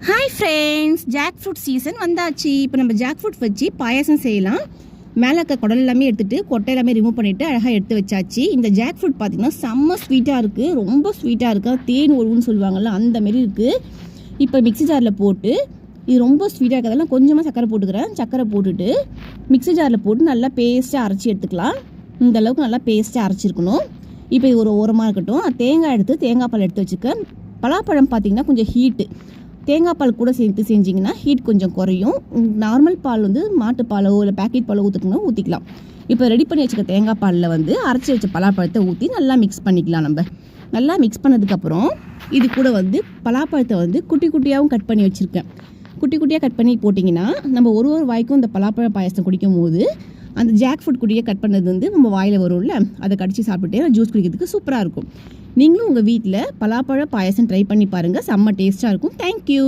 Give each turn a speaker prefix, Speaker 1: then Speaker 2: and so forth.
Speaker 1: Hi friends, jackfruit season வந்தாச்சு. இப்போ நம்ம ஜாக் ஃப்ரூட் வச்சு பாயாசம் செய்யலாம். மேலே இருக்க குடல் எல்லாமே எடுத்துகிட்டு கொட்டை எல்லாமே ரிமூவ் பண்ணிவிட்டு அழகாக எடுத்து வச்சாச்சு. இந்த ஜாக் ஃப்ரூட் பார்த்திங்கன்னா செம்ம ஸ்வீட்டாக இருக்குது, ரொம்ப ஸ்வீட்டாக இருக்குது. தேன் ஒழுகுன்னு சொல்லுவாங்கள்ல, அந்த மாரி இருக்குது. இப்போ மிக்ஸி ஜாரில் போட்டு, இது ரொம்ப ஸ்வீட்டாக இருக்கிறதெல்லாம் கொஞ்சமாக சக்கரை போட்டுக்கிறேன். சக்கரை போட்டுட்டு மிக்ஸி ஜாரில் போட்டு நல்லா பேஸ்ட்டாக அரைச்சி எடுத்துக்கலாம். இந்த அளவுக்கு நல்லா பேஸ்ட்டாக அரைச்சிருக்கணும். இப்போ இது ஒரு ஓரமாக இருக்கட்டும். தேங்காய் எடுத்து தேங்காய் பால் எடுத்து வச்சுக்க. பலாப்பழம் பார்த்திங்கன்னா கொஞ்சம் ஹீட்டு, தேங்காய் பால் கூட சேர்த்து செஞ்சிங்கன்னா ஹீட் கொஞ்சம் குறையும். நார்மல் பால் வந்து மாட்டுப்பாலோ இல்லை பேக்கெட் பாலோ ஊற்றிக்கணும், ஊற்றிக்கலாம். இப்போ ரெடி பண்ணி வச்சுக்க தேங்காய் பாலில் வந்து அரைச்சி வச்ச பலாப்பழத்தை ஊற்றி நல்லா மிக்ஸ் பண்ணிக்கலாம். நம்ம நல்லா மிக்ஸ் பண்ணதுக்கப்புறம் இது கூட வந்து பலாப்பழத்தை வந்து குட்டி குட்டியாகவும் கட் பண்ணி வச்சுருக்கேன். குட்டி குட்டியாக கட் பண்ணி போட்டிங்கன்னா நம்ம ஒரு வாய்க்கும் இந்த பலாப்பழ பாயசம் குடிக்கும் போது அந்த ஜாக் ஃப்ரூட் குட்டியை கட் பண்ணது வந்து நம்ம வாயில் வரும்ல, அதை கடிச்சு சாப்பிட்டுட்டு ஜூஸ் குடிக்கிறதுக்கு சூப்பராக இருக்கும். நீங்களும் உங்கள் வீட்டில் பலாப்பழ பாயசம் ட்ரை பண்ணி பாருங்கள், செம்ம டேஸ்ட்டாக இருக்கும். தேங்க்யூ.